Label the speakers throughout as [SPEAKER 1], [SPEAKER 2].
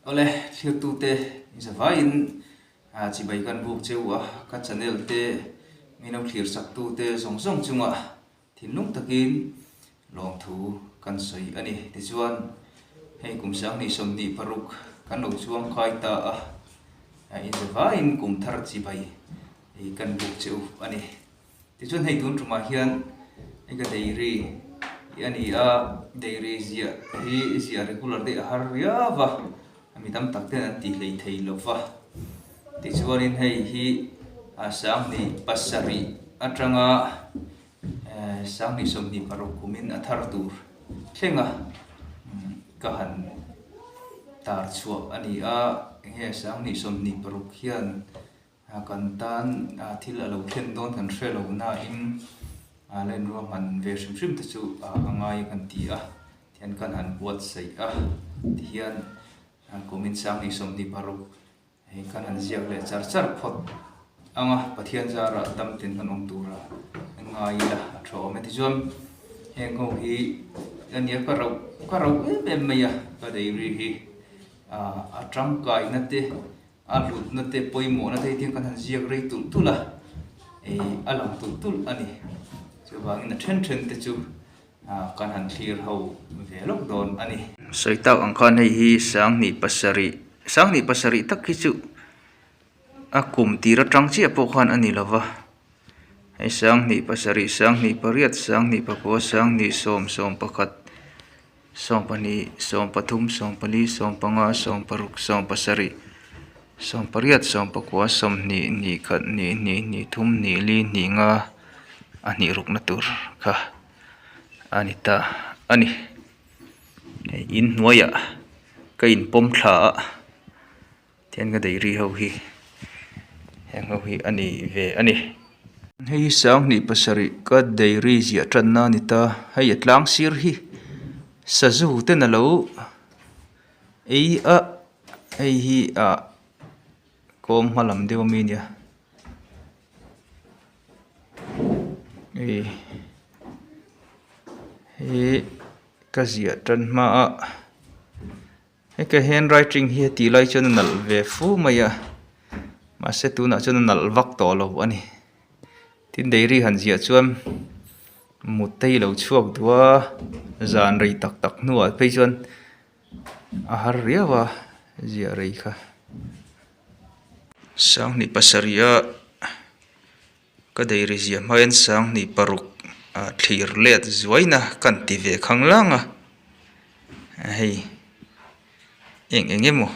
[SPEAKER 1] Ole thiu tu te is a vain chi bai kan buk chewa ka channel te minam thlir sak tu te song song chunga thinlung takin long thu kan soi ani ti chuan hei kum sang ni som ni paruk kan lo chuang khai ta in the vain kum thar chi bai ei kan buk cheu ani ti chuan hei tun ruma hian ei ka dei yani dairy zia hi zia regular de har ya va mi tam tak ten an ti hlei thei lova ti chuanin hei hi sang ni pasari atanga sang ni som ni paruk kumin athar tur thlenga ka han tar chuak ani nge sang ni som ni paruk hian kan tan thil alo thlen don kan hrelo na in len ro man ve shrim te chu angai kan ti thian kan han buat sei ti hian komin sang ni som ni paruk hei kan han ziak le char phot anga pathian zara tam tin kan ong tura ngai la tho me ti chuan heng ho hi ania ka ro em meya ka dei ri hi atang kai na te lut na te poimo na te thian kan han ziak rei tu la alang tu ani chu bangin a then te chu kan han thlir ho velok don ani soitau ang khan hei hi sang ni pasari tak hi chu kum tira tang chi apo khan ani lova hei sang ni pasari sang ni pariat sang ni papo sang ni som pakhat som pani som pathum som pali som panga som paruk som pasari som pariat som pakwa som ni khat ni thum ni li ni nga ani ruk na tur kha anita ani in noya ka in pom thla thian ka dei ri ho hi heng ho hi ani ve ani hei sang ni pasari ka dei ri zia tanna ni ta hei atlang sir hi sazu te na lo ei hi kom malam deu mi nia ka zia tan ma ka handwriting hi ti lai chon nal ve fu maya ma se tu na chon nal vak to lo ani tin dairy han zia chuan mutei lo chuak dua zan rei tak nuwa pe chuan har riawa zia rei kha sang ni pasaria ka dairy zia main sang ni paruk thlir let zuaina kan ti ve khanglanga hei engemo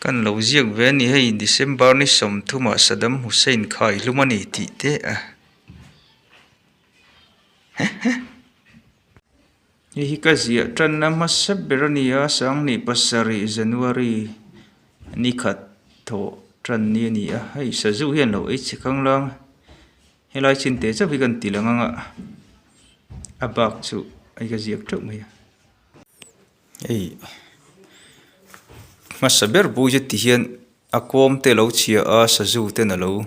[SPEAKER 1] kan lo ziak ve ni hei December ni som thuma Saddam Hussein khai lumani ti te hi ka zia tanna masaberania sang ni pasari January ni khat tho tran ni ani hei sazu hian lo ei chikhanglang helai chin te cha vigan tilanga abak chu ai ka ziak tuk mai ei masaber buje ti hian akom te lo chia sazu te na lo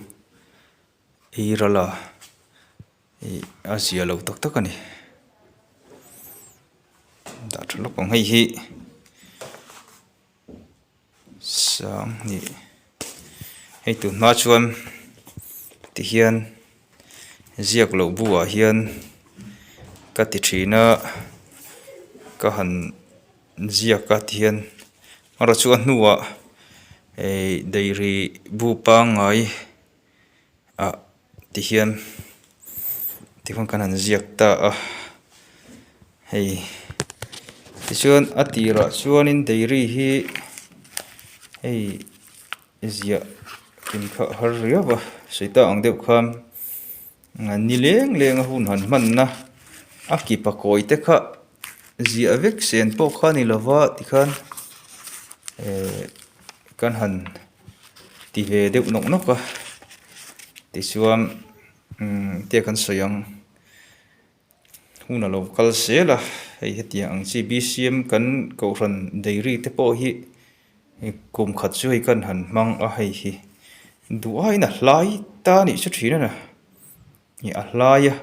[SPEAKER 1] ei rala ei azia lo tak ani da thlok ang hei hi sang ni hei tu na chuan ti hian ziak lo buwa hian ka ti thina ka han ziak ka hian mara chu nuwa dairy bu pa ngai ti hian ti khon kan han ziak ta hei ti chuan atira chuanin dairy hi hei zia kin kha har riawa soita ang deuh kham ni leng hun han man na ki pakoi te kha zia vek sen po khani lova ti khan kan han ti ve deuh nok ti chuan te kan soyang huna lo kal sela hei hetia ang chi BCM kan ko ran dairy te po hi kum khat chu hi kan han mang hei hi duai na hlai ta ni chu thina na ni hlaya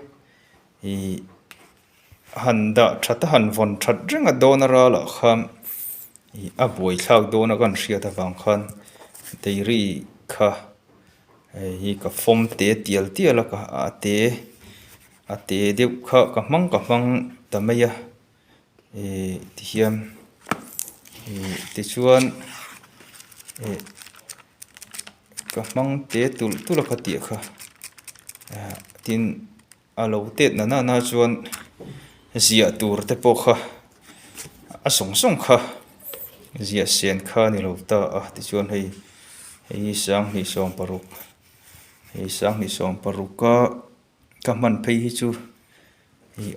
[SPEAKER 1] handa thata han von that renga donara la kham a buai thak do na kan hriat awang khan dairy kha hi ka form te tial tial ka a te deuh kha ka hmang tamaya ti hian ti chuan ka hmang te tul kha ti kha tin alo tet na chuan zia tur te po kha a song kha zia sen kha ni lo ta a ti chuan hei sang ni som paruk ka man phei hi chu hi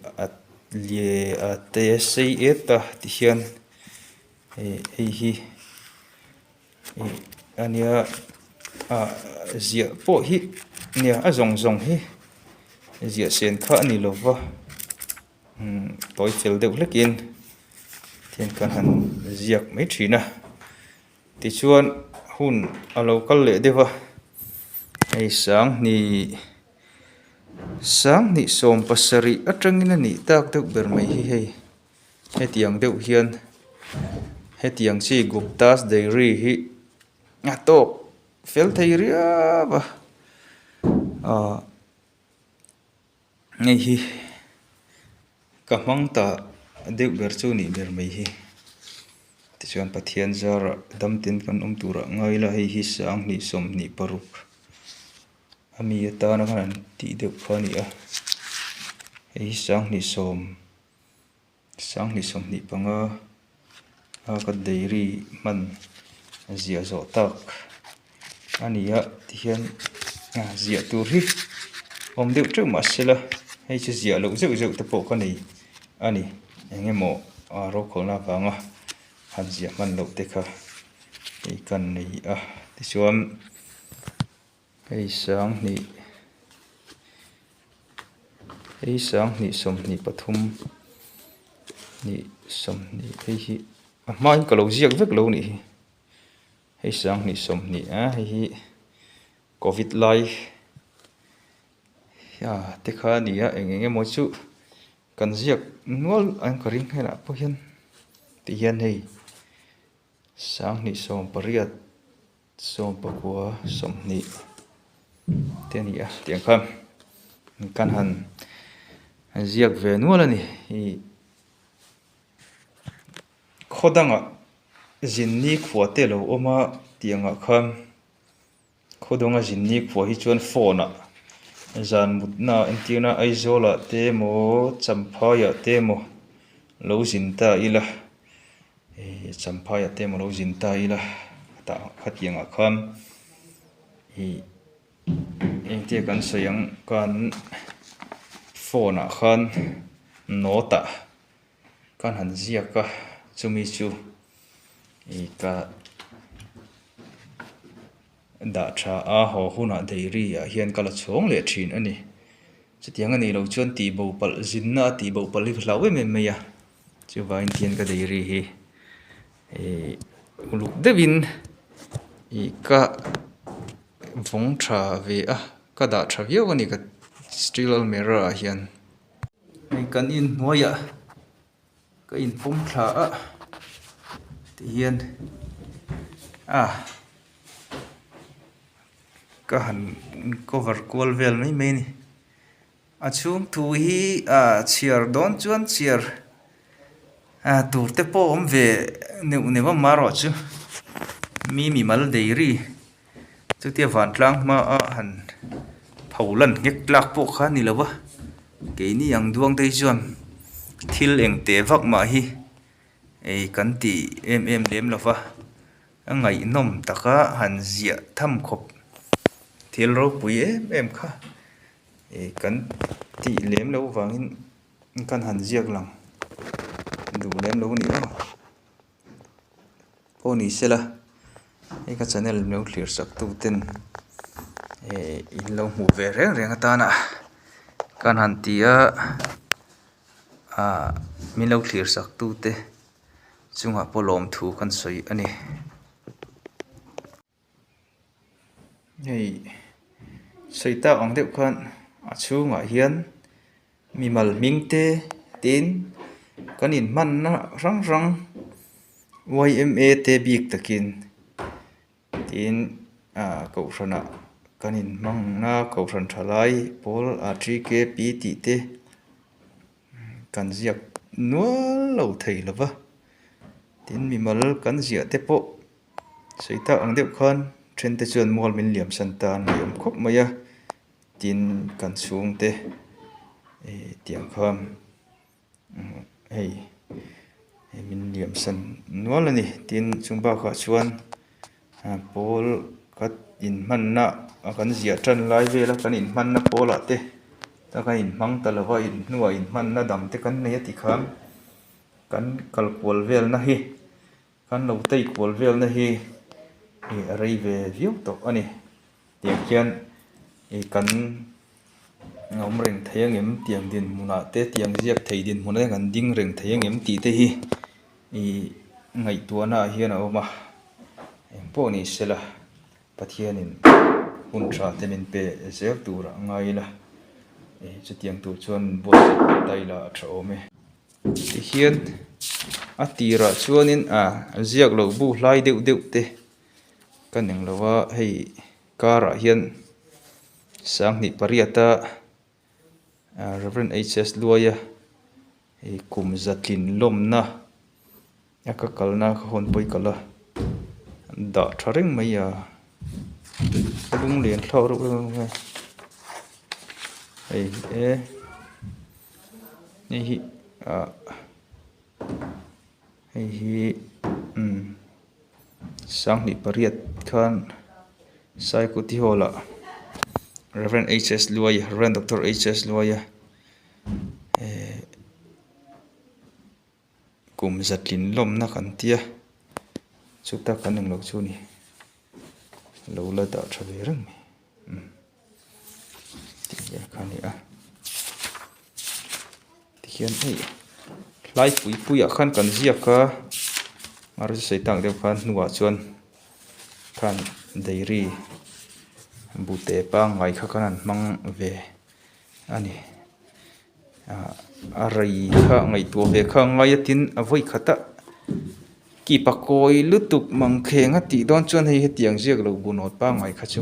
[SPEAKER 1] a te sei eta ti hian hi ania a zia po hi nia a zong hi zia sen kha ni lo wa toy fel deuh lekin thian kan han ziak mai thina ti chuan hun alo kal le dewa hei sang ni som pasari atangin ani tak deuh ber mai hi hei tiang deuh hian hetiang chi Gupta's Dairy hi atok fel thei ria ba ngay hi ka hmang ta deuh ber chu ni ber mai hi ti chuan pathian zara damtin kan tura ngai la hi sang ni som ni paruk ami ta na kan ti deuh kha ni a hei sang ni som ni panga ka dairy man zia zo tak ania ti hian zia tur hi om deuh teu ma sela hei chu zia lo zeu te po ka nei ani engemaw ro kholna wanga han zia man lo te kha hei kan nei a ti chuan hei sang ni som ni pathum ni som ni hei hi mai ka lo ziak vek lo ni hei sang ni som ni hei covid lai ya te kha ni a engemaw chu kan ziak nual an ka ring hela po hian ti hian hei sang ni som pariat som pakua som ni te ni a tiang kham kan han ziak ve nual ani hi khodanga zinni khwa te lo oma tianga kham khodanga zinni khwa hi chuan phone a zan mutna entina aizola te mo champhaya te mo lo zinta ila champhaya te mo lo zinta ila ta khatianga kham hi engte kan sayang kan phone a khan nota kan han ziaka chumi chu ka da tha a ho huna dairy a hian kala chhong le thin ani chutiang ani lo chuan ti bo pal zinna ti bo pal hi hlawe me meya chu vain tian ka dairy hi uluk devin ka vong tha ve a ka da tha viau ani ka steel mirror a hian ai kan in moya ka in pum thla a ti hian ka han cover kual vel mai ni a chung thu hi chiar don chuan chiar tur te po om ve neuwa maro chu mi mal dairy chu tia van tlang ma a han phaulan ngek tlak po kha ni lawa ke ni yang duang dei chuan thil eng te vak ma hi kan ti em lem lova angai nom taka han zia tham khop thil ro pui em kha kan ti lem lo wangin kan han ziak lang du lem lo ni poni sela ka channel no clear sak tu ten in lo mu ve reng ata na kan han tia min lo clear sak tu te chunga polom thu kan soi ani hei soita ang deuh khan a chunga hian mimal mingte tin kanin man na rang YMA te bik takin tin cậu rana kanin mang na cậu ran thalai pol a 3k PT te kan ziak nual lo thei lova tin mi mal kan zia te po seita ang deuh khan then te chuan mol min liam san tan ni om khop maya tin kan chung te tiang kham hei min liam san nual ani tin chungba kha chuan pol kat in man na kan zia tran lai vela kan in man na pola te ta kan in mang talawa in nuwa in man na dam te kan nei ti kham kan kal kwal vel na hi kan lo tei kwal vel na hi rei ve viu to ani tiang kian kan ngom reng thayang em tiang din muna te tiang ziak thei din muna kan ding reng thayang em ti te hi ngai tuana hian a awma po ni sela pathianin hun tha te min pe zel tura ngai la chu tiang tu chuan bol taila tha ome ti hian a tira chuanin ziak lo bu hlai deuh deuh te kan eng lawa hei kara hian sang ni pariata Reverend HS Luaya kum zatlin lomna aka kalna hon poi kala da tharing maya lung len thlau ro ni hi sang ni pariat khan sai ku ti hola Reverend HS Luaya Reverend Dr. HS Luaya kum zatlin lomna kan tia chuta kan eng lo chu ni lo la da thabe rang ti khani ti hian lai pui khan kan ziaka mar sei tang de khan nuwa chuan khan dairy bute pa ngai kha kan mang ve ani arai kha ngai tu ve kha ngai tin avoi khata ki pakoi lutuk mang khenga ti don chuan hei tiang ziak lo bunot pa ngai kha chu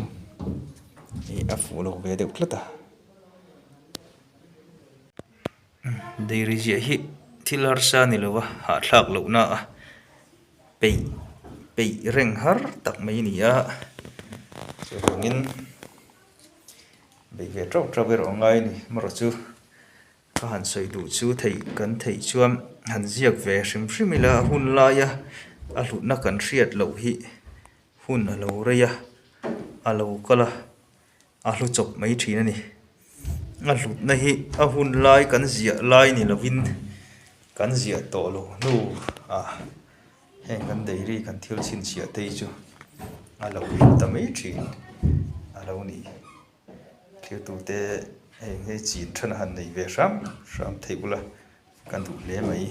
[SPEAKER 1] a fu lo ve deuh tlata dairy zia hi thilar sa ni lowa ha thlak lo na pei reng har tak mai ni a chungin bei ve traver ongai ni maro chu ka han soi du chu thei kan thei chuam han ziak ve hrim hrimila hun laia a hlutna kan hriat lo hi hun a lo reia a lo kala a hlu chop mai thin ani a hlutna hi a hun lai kan zia lai ni lovin kan zia to lo nu heng kan dairy kan thil chin chia tei chu a lo ta mai thin a lo ni thil tu te hei chin thana han nei ve ram thei bula kan du le mai